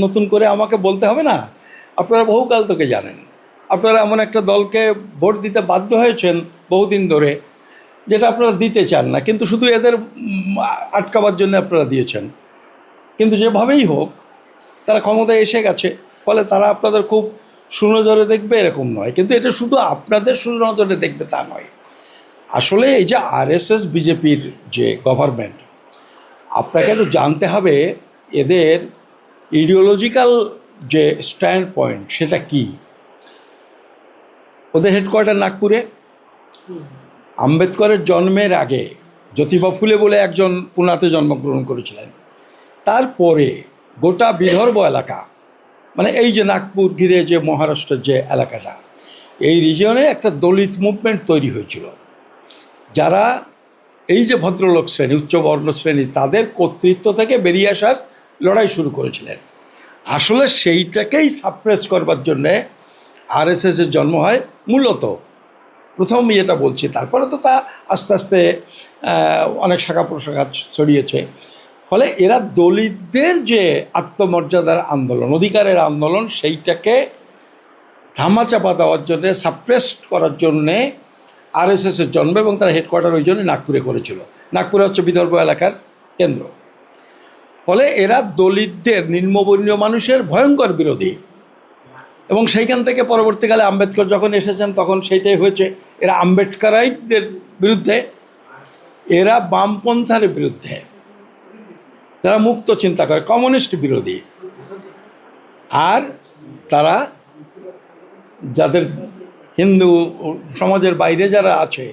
নতুন করে আমাকে বলতে হবে না। আপনারা বহুকাল থেকে জানেন, আপনারা এমন একটা দলকে ভোট দিতে বাধ্য হয়েছেন বহুদিন ধরে, যেটা আপনারা দিতে চান না, কিন্তু শুধু এদের আটকাবার জন্য আপনারা দিয়েছেন। কিন্তু যেভাবেই হোক তারা ক্ষমতায় এসে গেছে, ফলে তারা আপনাদের খুব সুনজরে দেখবে এরকম নয়, কিন্তু এটা শুধু আপনাদের সুনজরে দেখবে তা নয়। আসলে এই যে আরএসএস বিজেপির যে গভর্নমেন্ট, আপনাকে তো জানতে হবে এদের ইডিওলজিক্যাল যে স্ট্যান্ড পয়েন্ট সেটা কি। ওদের হেডকোয়ার্টার নাগপুরে। আম্বেদকরের জন্মের আগে জ্যোতিবা ফুলে বলে একজন পুনাতে জন্মগ্রহণ করেছিলেন। তারপরে গোটা বিদর্ভ এলাকা, মানে এই যে নাগপুর ঘিরে যে মহারাষ্ট্রের যে এলাকাটা, এই রিজিয়নে একটা দলিত মুভমেন্ট তৈরি হয়েছিল, যারা এই যে ভদ্রলোক শ্রেণী, উচ্চবর্ণ শ্রেণী, তাদের কর্তৃত্ব থেকে বেরিয়ে আসার লড়াই শুরু করেছিলেন। আসলে সেইটাকেই সাপ্রেস করবার জন্যে আরএসএসের জন্ম হয় মূলত। প্রথম এটা বলছি, তারপরে তো তা আস্তে আস্তে অনেক শাখা প্রশাখা ছড়িয়েছে। ফলে এরা দলিতদের যে আত্মমর্যাদার আন্দোলন, অধিকারের আন্দোলন, সেইটাকে ধামাচাপা দেওয়ার জন্যে, সাপ্রেস করার জন্যে আরএসএসের জন্ম, এবং তার হেডকোয়ার্টার ওই জন্য নাগপুরে করেছিল। নাগপুরে হচ্ছে বিদর্ভ এলাকার কেন্দ্র। ফলে এরা দলিতদের, নিম্নবর্ণীয় মানুষের ভয়ঙ্কর বিরোধী, এবং সেইখান থেকে পরবর্তীকালে আম্বেদকর যখন এসেছেন তখন সেইটাই হয়েছে। এরা আম্বেদকরাইটদের বিরুদ্ধে, এরা বামপন্থার বিরুদ্ধে, তারা মুক্ত চিন্তা করে, কমিউনিস্ট বিরোধী। আর তারা যাদের হিন্দু সমাজের বাইরে যারা আছে,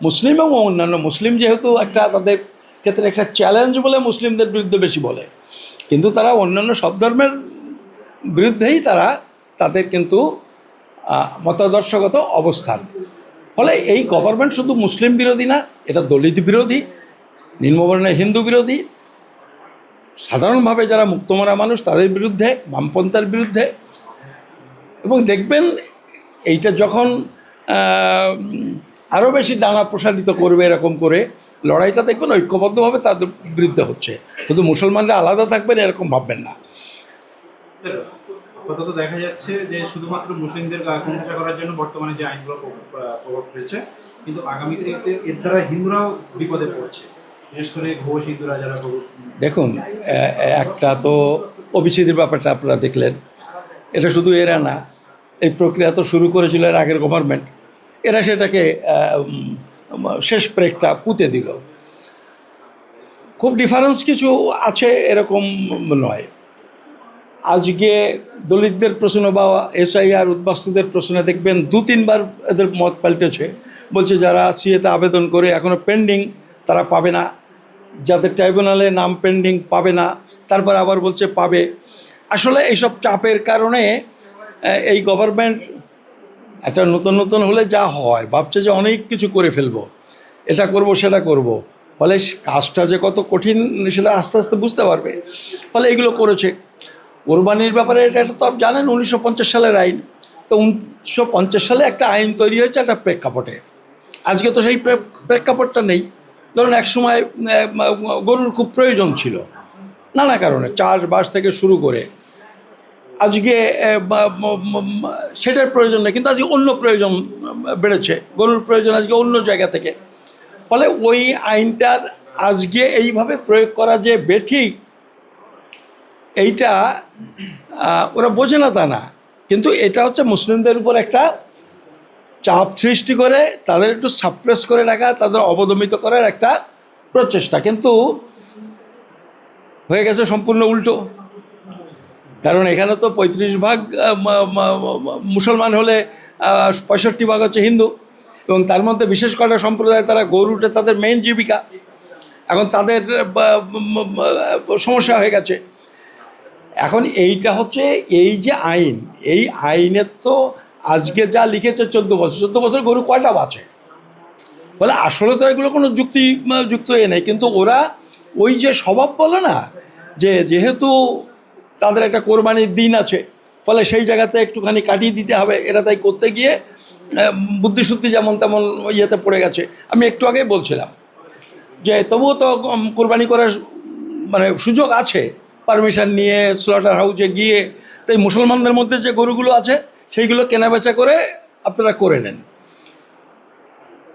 মুসলিম এবং অন্যান্য, মুসলিম যেহেতু একটা তাদের ক্ষেত্রে একটা চ্যালেঞ্জ বলে মুসলিমদের বিরুদ্ধে বেশি বলে, কিন্তু তারা অন্যান্য সব ধর্মের বিরুদ্ধেই তারা তাদের কিন্তু মতাদর্শগত অবস্থান। ফলে এই গভর্নমেন্ট শুধু মুসলিম বিরোধী না, এটা দলিত বিরোধী, নিম্নবর্ণের হিন্দু বিরোধী, সাধারণভাবে যারা মুক্তমনা মানুষ তাদের বিরুদ্ধে, বামপন্থার বিরুদ্ধে। এবং দেখবেন এইটা যখন আরও বেশি ডানা প্রসারিত করবে, এরকম করে লড়াইটা দেখবেন ঐক্যবদ্ধভাবে তাদের বিরুদ্ধে হচ্ছে। শুধু মুসলমানরা আলাদা থাকবেন এরকম ভাববেন না। আপাতত দেখা যাচ্ছে যে শুধুমাত্র মুসলিমদের কোণঠাসা করার জন্য বর্তমানে যে আইনগুলো প্রভাব ফেলছে, কিন্তু আগামীতে এর দ্বারা হিন্দুরাও বিপদে পড়ছে, বিশেষ করে ঘোষ হিন্দুরা যারা। দেখুন, একটা তো ওবিসিদের ব্যাপারটা আপনারা দেখলেন, এটা শুধু এরা না, এই প্রক্রিয়া তো শুরু করেছিল এর আগের গভর্নমেন্ট। এরা সেটাকে শেষ ব্রেকটা পুঁতে দিল। খুব ডিফারেন্স কিছু আছে এরকম নয়। আজকে দলিতদের প্রশ্ন বা এসআইআর উদ্বাস্তুদের প্রশ্নে দেখবেন 2-3 বার এদের মত পাল্টেছে। বলছে যারা সিএতে আবেদন করে এখনও পেন্ডিং তারা পাবে না, যাদের ট্রাইব্যুনালে নাম পেন্ডিং পাবে না, তারপর আবার বলছে পাবে। আসলে এইসব চাপের কারণে এই গভর্নমেন্ট একটা নতুন নতুন হলে যা হয়, ভাবছে যে অনেক কিছু করে ফেলবো, এটা করব সেটা করব, ফলে কাজটা যে কত কঠিন সেটা আস্তে আস্তে বুঝতে পারবে। ফলে এগুলো করেছে। কোরবানির ব্যাপারে এটা তো আপনি জানেন 1950 সালের আইন। তো 1950 সালে একটা আইন তৈরি হয়েছে একটা প্রেক্ষাপটে। আজকে তো সেই প্রেক্ষাপটটা নেই। ধরুন একসময় গরুর খুব প্রয়োজন ছিল নানা কারণে, চাষবাস থেকে শুরু করে। আজকে সেটার প্রয়োজন নেই, কিন্তু আজকে অন্য প্রয়োজন বেড়েছে, গরুর প্রয়োজন আজকে অন্য জায়গা থেকে। ফলে ওই আইনটার আজকে এইভাবে প্রয়োগ করা যে বেঠিক, এইটা ওরা বোঝে না তা না, কিন্তু এটা হচ্ছে মুসলিমদের উপর একটা চাপ সৃষ্টি করে, তাদের একটু সাপ্রেস করে রাখা, তাদের অবদমিত করার একটা প্রচেষ্টা। কিন্তু হয়ে গেছে সম্পূর্ণ উল্টো। কারণ এখানে তো 35 ভাগ মুসলমান হলে 65 ভাগ হচ্ছে হিন্দু, এবং তার মধ্যে বিশেষ কটা সম্প্রদায় তারা গরুটা তাদের মেইন জীবিকা। এখন তাদের সমস্যা হয়ে গেছে। এখন এইটা হচ্ছে এই যে আইন, এই আইনের তো আজকে যা লিখেছে 14 বছর গরু কয়টা বাঁচে, বলে আসলে তো এগুলো কোনো যুক্ত নেই। কিন্তু ওরা ওই যে স্বভাব বলে না, যে যেহেতু তাদের একটা কোরবানির দিন আছে, ফলে সেই জায়গাতে একটুখানি কাটিয়ে দিতে হবে, এরা তাই করতে গিয়ে বুদ্ধিশুদ্ধি যেমন তেমন ইয়েতে পড়ে গেছে। আমি একটু আগেই বলছিলাম যে তবুও তো কোরবানি করার মানে সুযোগ আছে, পারমিশন নিয়ে স্লটার হাউসে গিয়ে, তাই মুসলমানদের মধ্যে যে গরুগুলো আছে সেইগুলো কেনাবেচা করে আপনারা করে নেন।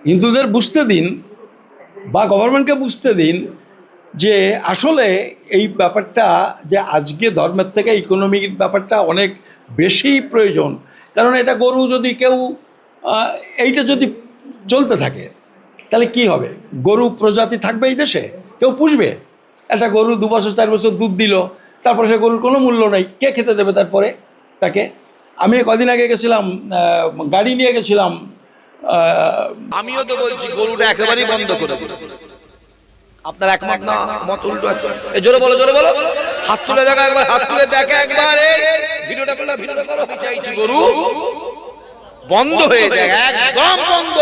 হিন্দুদের বুঝতে দিন বা গভর্নমেন্টকে বুঝতে দিন যে আসলে এই ব্যাপারটা যে আজকে ধর্মের থেকে ইকোনমির ব্যাপারটা অনেক বেশি প্রয়োজন। কারণ এটা গরু যদি কেউ এইটা যদি চলতে থাকে তাহলে কি হবে? গরু প্রজাতি থাকবে এই দেশে? কেউ পুষবে? একটা গরু 2 বছর 4 বছর দুধ দিল, তারপরে সে গরুর কোনো মূল্য নেই, কে খেতে দেবে তারপরে তাকে? আমি কদিন আগে গেছিলাম, গাড়ি নিয়ে গেছিলাম। আমিও তো বলছি গরুটা একেবারেই বন্ধ করে দিন। আপনার একমত না? মত উল্টো আছে। এই জোরে বলো, জোরে বলো। হাত তুলে দেখা একবার, হাত তুলে দেখা একবার। এই ভিডিওটা করো, ভিডিওটা করো। চাইছি গরু বন্ধ হয়ে যায়, একদম বন্ধ।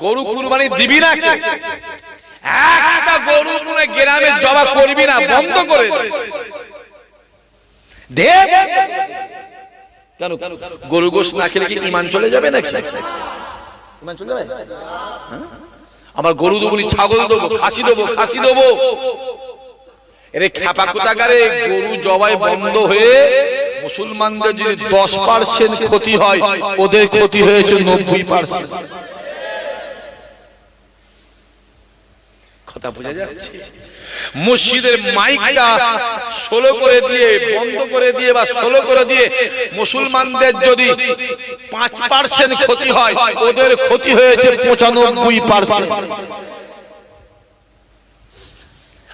গরু কুরবানি দিবি না, একটা গরু পুরো গ্রামে জবা করবি না, বন্ধ করে দে। কেন গরু গোশত না খেলে কি ঈমান চলে যাবে নাকি? ঈমান চলে যাবে? আমার গরু দেবো, ছাগল দেবো, খাসি দেবো, খাসি দেবো। এর খেপা কোথাকারে গরু জবাই বন্ধ হয়ে মুসলমানদের যদি 10% ক্ষতি হয়, ওদের ক্ষতি হয়েছে 90%। কথা বোঝা যাচ্ছে? মসজিদের মাইকটা 16 করে দিয়ে, বন্ধ করে দিয়ে বা 16 করে দিয়ে মুসলমানদের যদি 5% ক্ষতি হয়, ওদের ক্ষতি হয়েছে 95%।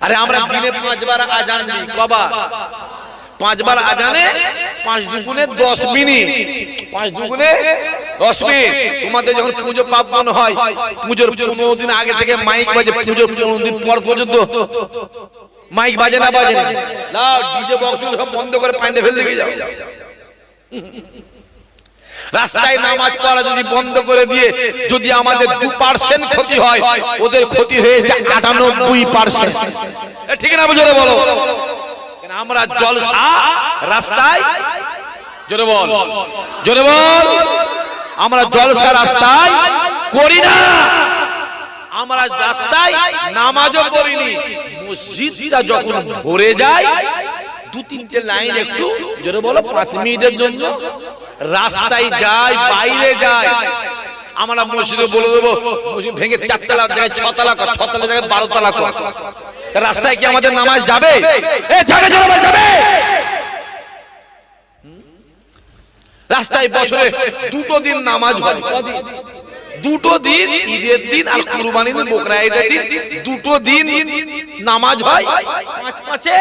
আরে আমরা দিনে 5 বার আজান দিই, কবার? 5 বার আজানে 5 দুগুণে 10 মিনিট, 5 দুগুণে 10 মিনিট। তোমাদের যখন পুজো পার্বণ হয়, পুজোর 15 দিন আগে থেকে মাইক বাজে, পুজোর 15 দিন পর পর্যন্ত মাইক বাজে না বাজে না? লাও ডিজে বক্স সব বন্ধ করে পাইতে ফেলে দিয়ে যাও। রাস্তায় নামাজ পড়া যদি বন্ধ করে দিয়ে যদি আমাদের 2% ক্ষতি হয়, ওদের ক্ষতি হয়েছে 98%। ঠিক না? জোরে বলো। আমরা জলসা রাস্তায়, জোরে বল, জোরে বল, আমরা জলসা রাস্তায় করি না। আমরা রাস্তায় নামাজও করিনি। মসজিদটা যখন ভরে যায়, 2-3টে লাইন একটু জোরে বলো 5 মিনিটের জন্য রাস্তায় যায়, বাইরে যায়। আমরা মসজিদে বলে দেবো মসজিদ ভেঙে 4 তলা জায়গায় 6 তলা কর, 6 তলা জায়গায় 12 তলা কর। রাস্তায় কি আমাদের নামাজ যাবে? যাবে, যাবে। রাস্তায় বছরে 2টো দিন নামাজ হয়, 2টো দিন, ঈদের দিন আর কুরবানির দিন, বকরা ঈদের দিন, 2টো দিন নামাজ হয়। 5-5-এ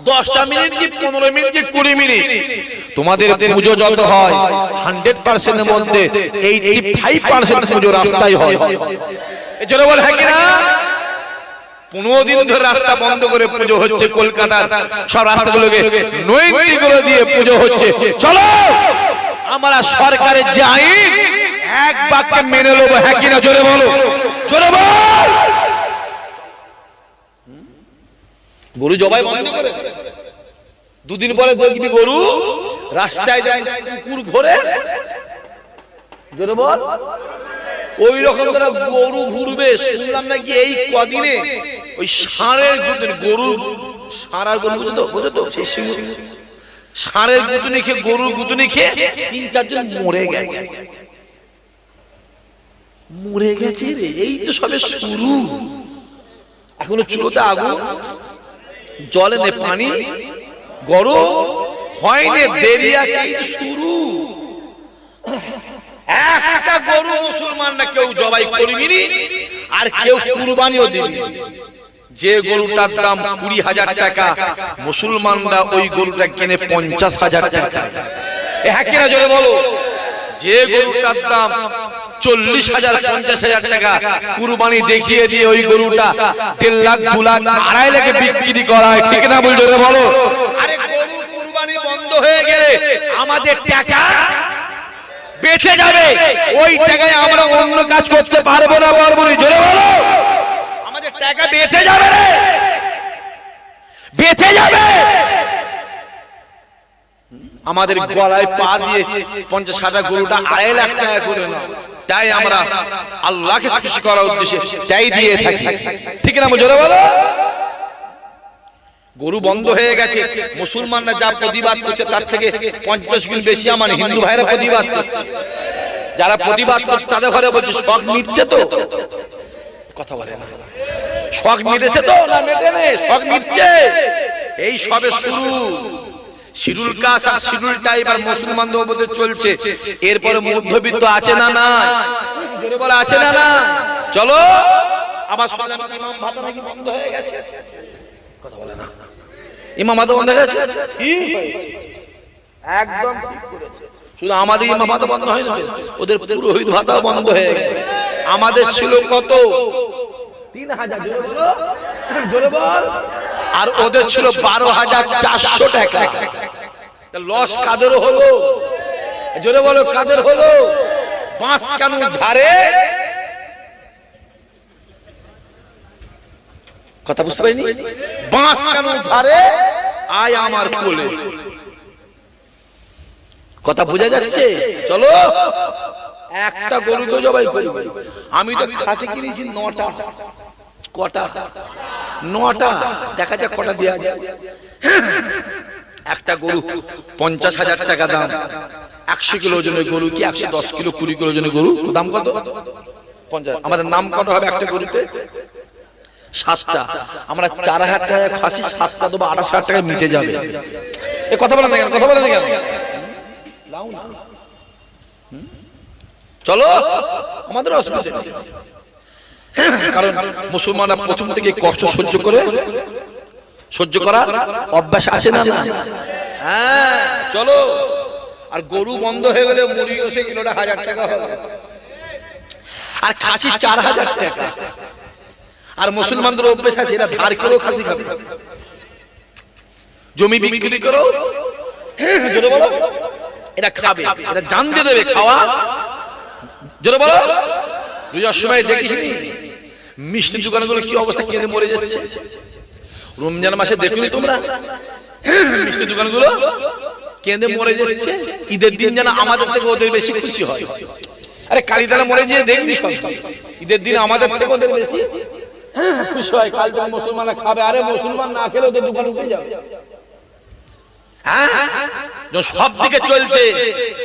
10টা মিনিট কি 15 মিনিট কি 20 মিনিট। তোমাদের পুজো যত হয় 100% এর মধ্যে 85% পুজো রাস্তায় হয়। এজন্য বল হ্যাঁ কি না? 15 দিন ধরে রাস্তা বন্ধ করে পুজো হচ্ছে। কলকাতার সব রাস্তাগুলোকে নৈমিত্তি করে দিয়ে পুজো হচ্ছে। চলো আমরা সরকারের যে আইন এক বাক্যে মেনে নেবো, হ্যাঁ কি না? জোরে বলো, জোরে বল। গরু জবাই বন্ধ করে 2 দিন পরে দেখবি গরু রাস্তায় যায়, কুকুর ঘোরে। জোরে বল। ওই রকম তারা গরু ঘুরবে। শুনলাম নাকি এই কদিনে ওই ষাঁড়ের গরু, ষাঁড় আর গরু বুঝো তো, সেই ষাঁড়ের গুতুনি খেয়ে, গরুর গুতুনি খেয়ে 3-4 জন মরে গেছে। মরে গেছে রে, এই তো সবে শুরু। এখনো চুলোতে আগুন, জলে নে পানি, গরম হয়নি, দেরি আছে, এই তো শুরু। একটা গরু মুসলমানরা কেউ জবাই করবিনি, আর কেউ কুরবানিও দিবি। যে গরুটার দাম 20,000 টাকা, মুসলমানরা ওই গরুটা কিনে 50,000 টাকা। হ্যাঁ কিনা? জোরে বলো। যে গরুটার দাম 40,000 50,000 টাকা, কুরবানি দেখিয়ে দিয়ে ওই গরুটা 1.5 লাখ 2 লাখ 2.5 লাখে বিক্রি করা হয়। ঠিক না? বল, জোরে বলো। আরে গরু কুরবানি বন্ধ হয়ে গেলে আমাদের টাকা বেঁচে যাবে, ওই টাকায় আমরা অন্য কাজ করতে পারবো না, পারবো না? জোরে বলো। আমাদের টাকা বেঁচে যাবে রে, বেঁচে যাবে। আমাদের গলায় পা দিয়ে 50,000 গরুটা 2.5 লাখ টাকা করে নাও, তাই আমরা আল্লাহকে খুশি করার উদ্দেশ্যে তাই দিয়ে থাকি। ঠিক না? জোরে বলো। গরু বন্ধ হয়ে গেছে, মুসলমানরা যা প্রতিবাদ করছে তার থেকে 50 গুণ বেশি আমার হিন্দু ভাইরা প্রতিবাদ করছে। যারা প্রতিবাদ করছে তাদের ঘরে বলছে শখ মিটছে তো, কথা বলে না, শখ মিটেছে তো না মেটে নেই, শখ মিটছে, এই সবে শুরু। শিরুল কাস আর শিরুল টাইপ আর মুসলমানদের মধ্যে চলছে, এরপরে মধ্যবিত্ত আছে না না, জোরে বলা আছে না না। চলো আবার শুনলাম ইমাম ভাতা নাকি বন্ধ হয়ে গেছে, কথা বলে না, ইমাম ভাতা বন্ধ হয়ে গেছে, একদম ঠিক করেছে। শুধু আমাদের ইমাম ভাতা বন্ধ হয়নি, ওদের পুরোহিত ভাতাও বন্ধ হয়ে গেছে। আমাদের ছিল কত 3000, জোরে বলো, জোরে বল, আর ওদের ছিল 12400 টাকা। লস কাদের হলো, জোরে বলো কাদের হলো? বাঁশ কেন ঝাড়ে, কথা বুঝতে পারিনি, বাঁশ কেন ঝাড়ে আয় আমার কোলে, কথা বোঝা যাচ্ছে? চলো একটা গরু তো জবাই করি, আমি তো খাসি কিনেছি 9টা, কটা 9টা, দেখা যাক কটা দেওয়া যায়। একটা গরু 50,000 টাকা দাম, 100 কিলো ওজনের গরু কি 110 কিলো 20 কিলো ওজনের গরু দাম কত? 50। আমাদের নাম কত হবে একটা গরুতে? 7টা। আমরা 4000 টাকা খাসি 7টা দেবো, 28,000 টাকা মিটে যাবে। এ কথা বলেন না কেন, কথা বলেন না কেন? চলো আমাদের অসুবিধা নেই, কারণ মুসলমানরা প্রথম থেকে কষ্ট সহ্য করা অভ্যাস আছে না? হ্যাঁ চলো। আর গরু বন্ধ হয়ে গেলে মুরগি সে কিলোটা 1000 টাকা হবে, আর খাসি 4000 টাকা। আর মুসলমানদের অভ্যাস আছে এরা ধার করেও খাসি খাবে, জমি বিক্রি করো, জোরে বলো, এরা খাবে, এরা জান দিয়ে দেবে খাওয়া, জোরে বলো। রোজার সময় দেখিসনি মিষ্টির দোকানগুলো কি অবস্থা, কেঁদে মরে যাচ্ছে। রমজান মাসে দেখুনি তোমরা মিষ্টির দোকানগুলো কেঁদে মরে যাচ্ছে। ঈদের দিন যেন আমাদের থেকে ওদের বেশি খুশি হয়। আরে কালীতলা মরে যেয়ে দেখবি সব, ঈদের দিন আমাদের থেকে ওদের বেশি খুশি হয়। কাল থেকে মুসলমানরা খাবে, আরে মুসলমান না খেলে ওদের দোকান উঠে যাবে। সব দিকে চলছে,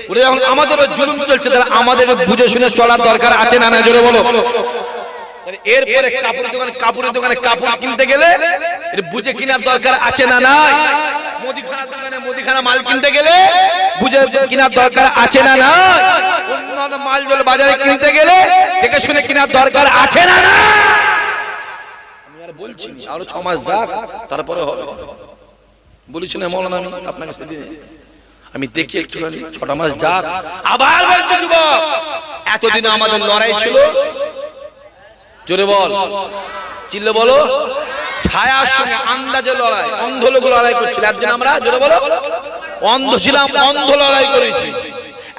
ওরা যখন আমাদের জুলুম চলছে, তাহলে আমাদের বুঝে শুনে চলার দরকার আছে না না, জোরে বলো। এরপরে কাপড়ের দোকানে কাপড় কিনতে গেলে বুঝে কেনার দরকার আছে না নাই? মুদিখানার দোকানে মুদিখানা মাল কিনতে গেলে বুঝে কেনার দরকার আছে না না? অন্যান্য মাল জল বাজারে কিনতে গেলে দেখে শুনে কেনার দরকার আছে না না? আমি আর বলছি আরো 6 মাস যাক তারপরে হবে, বলেছি না মৌলানা আমি আপনাকে সেদিন, আমি দেখি একটুখানি 6টা মাস যাক। আবার বলছি যুবক, এতদিন আমাদের লড়াই ছিল, জোরে বল, চিল্লে বলো, ছায়ার সঙ্গে আন্দাজে লড়াই, অন্ধ লোক লড়াই করছিল। একদিন আমরা, জোরে বলো, অন্ধ ছিলাম, অন্ধ লড়াই করেছি।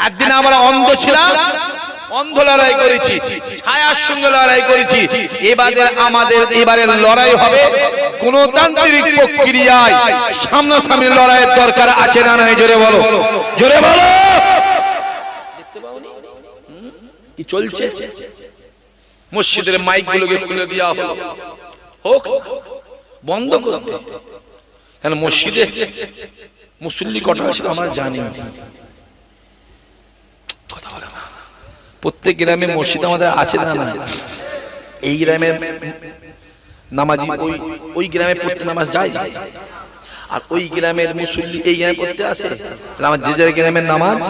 একদিন আমরা অন্ধ ছিলাম, অন্ধ লড়াই করেছি, ছায়ার সঙ্গে লড়াই করেছি। এবারের লড়াই হবে গণতান্ত্রিক প্রক্রিয়ায়, সামনাসামনি লড়াইয়ের দরকার আছে না নাই? জোরে বলো, জোরে বলো। দেখতে পাওনি কি চলছে? মসজিদের মাইক গুলোকে খুলে দেওয়া হলো, হোক বন্ধ করতে, কেন মসজিদে মুসল্লি কটা আছে আমরা জানি, কথা বলে না। প্রত্যেক গ্রামে মসজিদ আমাদের আছে না না? এই গ্রামে নামাজি ওই গ্রামে পড়তে নামাজ যায়, আর ওই গ্রামের মুসল্লি এই গ্রামে পড়তে আসে। আমার যে যার গ্রামের নামাজ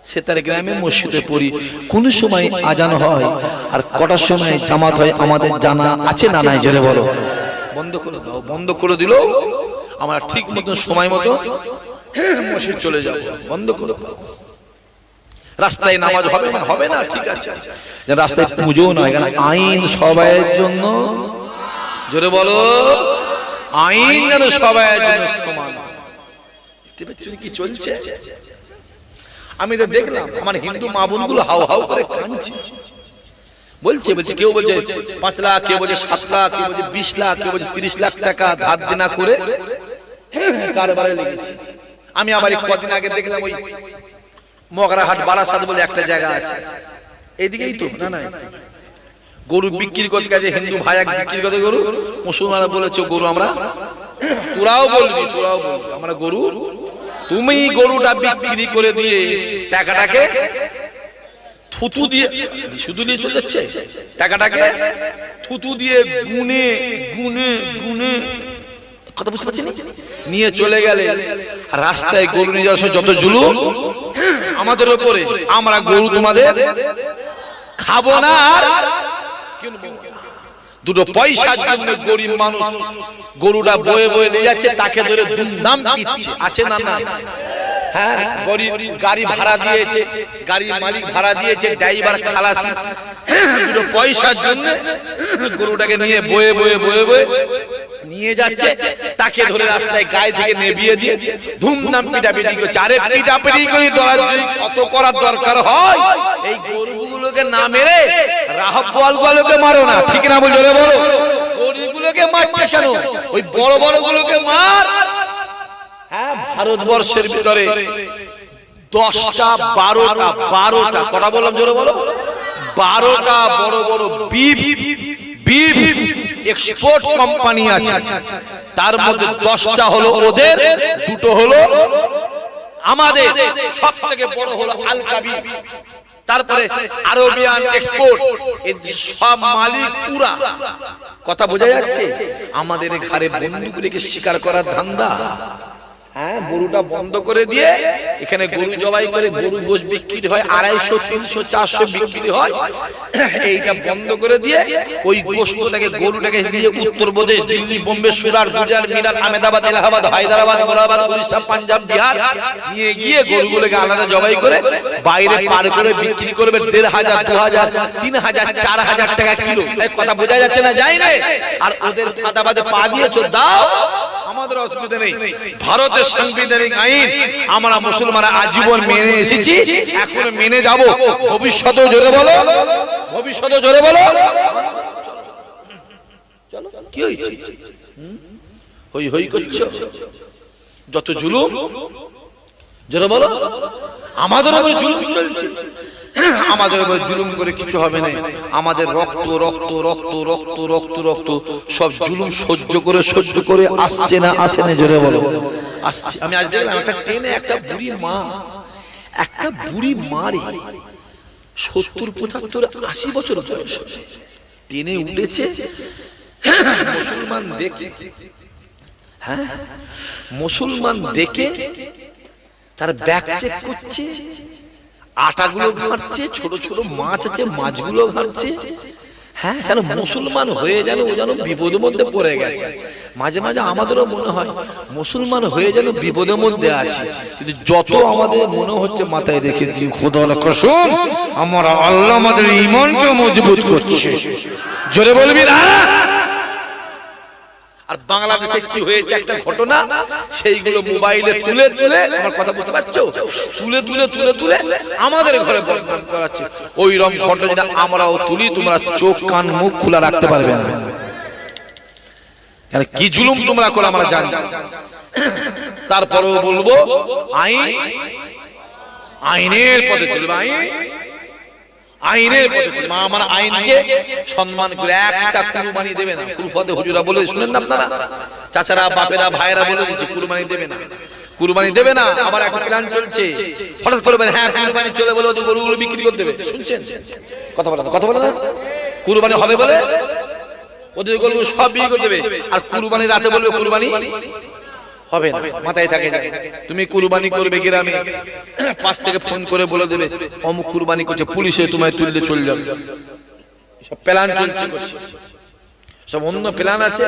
সে তার গ্রামে মসজিদে পড়ি। কোন সময় আজান হয় আর কটার সময় জামাত হয় আমাদের জানা আছে না নাই? জোরে বলো। বন্ধ করে দাও, বন্ধ করে দিল আমরা ঠিক মতো সময় মতো মসজিদ চলে যাব, বন্ধ করে দাও। রাস্তায় নামাজ হবে না, হবে না, ঠিক আছে, রাস্তায় পুজো নয়, কেন আইন সবাইয়ের জন্য, জোরে বলো, আইন যেন সবাইয়ের জন্য সমান। দেখতে পাচ্ছেন কি চলছে? আমি তো দেখলাম আমার হিন্দু মা বোনগুলো হাউ হাউ করে কাঁদছে, বলছে কেউ বলছে 5 লাখ, কেউ বলছে 7 লাখ, কেউ বলছে 20 লাখ, কেউ বলছে 30 লাখ টাকা ধার দেনা করে কারবারে লেগেছে। আমি আবার কদিন আগে দেখলাম ওই মগরাহাট বারাসাত বলে একটা জায়গা আছে, এইদিকেই তো না না, গরু বিক্রি করতে গেছে হিন্দু ভাই এক বিক্রি করতে গরু, মুসলমানরা বলেছে গরু আমরা তোরাও বলবি আমরা গরু, তুমি গরুটা বিক্রি করে দিয়ে টাকাটাকে থুতু দিয়ে শুধু নিয়ে চলে যাচ্ছে, টাকাটাকে থুতু দিয়ে গুনে গুনে গুনে, কথা বুঝতে পারছি নিয়ে চলে গেলে। রাস্তায় গরু নিয়ে যাওয়ার সময় যত জুলুম আমাদের উপরে, আমরা গরু তোমাদের খাবো না আর কিনবো না। দুটো পয়সার জন্য গরিব মানুষ গরুটা বয়ে বয়ে নিয়ে যাচ্ছে, তাকে ধরে দুমদাম পিটছে, আছে না না? হ্যাঁ, গরিব গাড়ি ভাড়া দিয়েছে, গাড়ির মালিক ভাড়া দিয়েছে, ড্রাইভার খালাসি, দুটো পয়সার জন্য গরুটাকে নিয়ে বয়ে বয়ে বয়ে বয়ে নিয়ে যাচ্ছে, তাকে ধরে রাস্তায় গায়ে থেকে নেবিয়ে দিয়ে ধুমধাম পিটাপিটি করছে। আরে পিটাপিটি করে কত করার দরকার হয়? এই গরুগুলোকে না মেরে রাহব বোয়ালগুলোকে মারো না, ঠিক না? বলো বলো, গরুগুলোকে মারছে কেন? ওই বড় বড় গুলোকে মার। হ্যাঁ, ভারতবর্ষের ভিতরে 10টা 12টা কথা বললাম, জোরে বলো, 12টা বড় বড় বিফ এক্সপোর্ট কোম্পানি আছে। তার মধ্যে 10টা হলো ওদের, 2টো হলো আমাদের। সব থেকে বড় হলো আলকাবি, তারপরে আরবিয়ান এক্সপোর্ট। এই সব মালিক পুরা, কথা বোঝা যাচ্ছে? আমাদের ঘরে বন্দুক রেখে শিকার করার ধান্দা। হ্যাঁ, গরুটা বন্ধ করে দিয়ে এখানে গরু জবাই করে গরু গোশ বিক্রি হয়, 250, 300, 400 বিক্রি হয়। এইটা বন্ধ করে দিয়ে ওই গোশটাকে গরুটাকে নিয়ে উত্তরপ্রদেশ, দিল্লি, বোম্বে, সুরাট, গুজরাট, মিরাট, আহমেদাবাদ, এলাহাবাদ, হায়দ্রাবাদ, মোরাদাবাদ, উড়িষ্যা, পাঞ্জাব, বিহার নিয়ে গিয়ে গরুগুলোকে আলাদা জবাই করে বাইরে পার করে বিক্রি করবে 1500, 2000, 3000, 4000 টাকা কিলো। কথা বোঝা যাচ্ছে না? যাই না? আর ওদের ফাঁদাবাদে পা দিয়েছো, দাও, আমাদের অসুবিধা নেই। ভারতের সাংবিধানিক আইন আমরা মুসলমানরা আজীবন মেনে এসেছি, এখন মেনে যাব, ভবিষ্যতেও। জোরে বলো, ভবিষ্যতেও জোরে বলো। চলো, কি হয়েছে? হই হই করছো, যত জুলুম, জোরে বলো, আমাদের উপরে জুলুম চলছে। আমাদের উপরে জুলুম করে কিছু হবে না। আমাদের রক্ত রক্ত রক্ত রক্ত রক্ত রক্ত সব জুলুম সহ্য করে আসছে না, আসে না? জোরে বলো, আসছে। আমি আজ দেখলাম একটা ট্রেনে একটা বুড়ি মারে 70, 75, 80 বছর বয়স, ট্রেনে উঠেছে। মুসলমান দেখে, হ্যাঁ, মুসলমান দেখে তার ব্যাগ চেক করছে, আটাগুলো ঘাটছে, ছোট ছোট মাছ আছে, মাছগুলো ঘাটছে। হ্যাঁ, যেন মুসলমান হয়ে যেন ও যেন বিপদের মধ্যে পড়ে গেছে। মাঝে মাঝে আমাদেরও মনে হয় মুসলমান হয়ে যেন বিপদের মধ্যে আছে, কিন্তু যত আমাদের মনে হচ্ছে মাথায় রেখে দিই, খোদার কসম, আমরা আল্লাহ আমাদের ঈমানকে মজবুত করছে। জোরে বলবি না? আর বাংলাদেশে কি হয়েছে একটা ঘটনা, সেইগুলো মোবাইলে তুলে তুলে, আমার কথা বুঝতে পারছো, তুলে তুলে তুলে তুলে আমাদের ঘরে বদনাম করাচ্ছে। ওই রকম ঘটনা আমরাও তুলি, তোমরা চোখ কান মুখ খোলা রাখতে পারবে না। কি জুলুম তোমরা করো আমরা জানি। তারপরেও বলবো, আইনের পথে চলবে, আইনের পথে চলবে। আমার আইনকে সম্মান করে একটা কুরবানি দেবে না। কুরবানি হুজুরা বলে শুনেন না আপনারা, চাচারা, বাপেরা, ভাইয়েরা বলে দিচ্ছে কুরবানি দেবে না, কুরবানি দেবে না। আবার একটা প্ল্যান চলছে, হঠাৎ করে বলে হ্যাঁ কুরবানি চলে বলে ওদের গরুগুলো বিক্রি করে দেবে। শুনছেন? কথা বলে না, কুরবানি হবে বলে ওদের গরুগুলো সব বিক্রি করে দেবে, আর কুরবানি রাতে বলবে কুরবানি হবে না। মাথায় থাকে, তুমি কুরবানি করবে গ্রামে, পাশ থেকে ফোন করে বলে দেবে অমুক কুরবানি করছে, পুলিশে তোমায় তুলতে চলে যাবে। সব প্ল্যান চলছে, সব অন্য প্ল্যান আছে।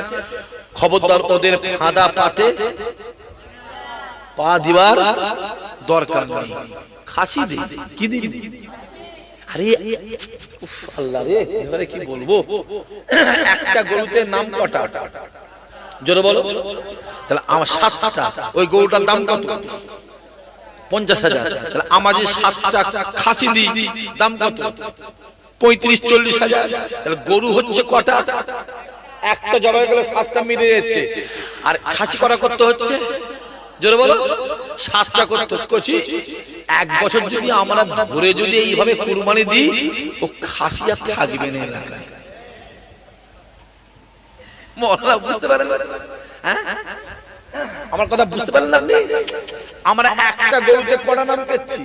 খবরদার, ওদের ফাঁদা পাতে পা দিবার দরকার নেই। খাসি দে, কি দিবি? আরে আল্লাহ রে, এবারে কি বলবো, একটা গরুতে নাম কটা? জোরে বলো। তাহলে আমার 7টা, ওই গরুটার দাম কত? 50,000। তাহলে আমার যে 7টা খাসি দিই, দাম কত? 35-40,000। তাহলে গরু হচ্ছে কটা? একটা জবাই গেলে 7টা মিলে যাচ্ছে। আর খাসি করা করতে হচ্ছে, জোরে বলো, 7টা করতে হচ্ছে। 1 বছর যদি আমরা ধরে যদি এইভাবে কুরবানি দিই, ও খাসি আর থাকবে না এলাকায়। বুঝতে পারেন? হ্যাঁ, আমার কথা বুঝতে পারলেন আপনি? আমরা একটা গরুতে কটা নাম পেয়েছি?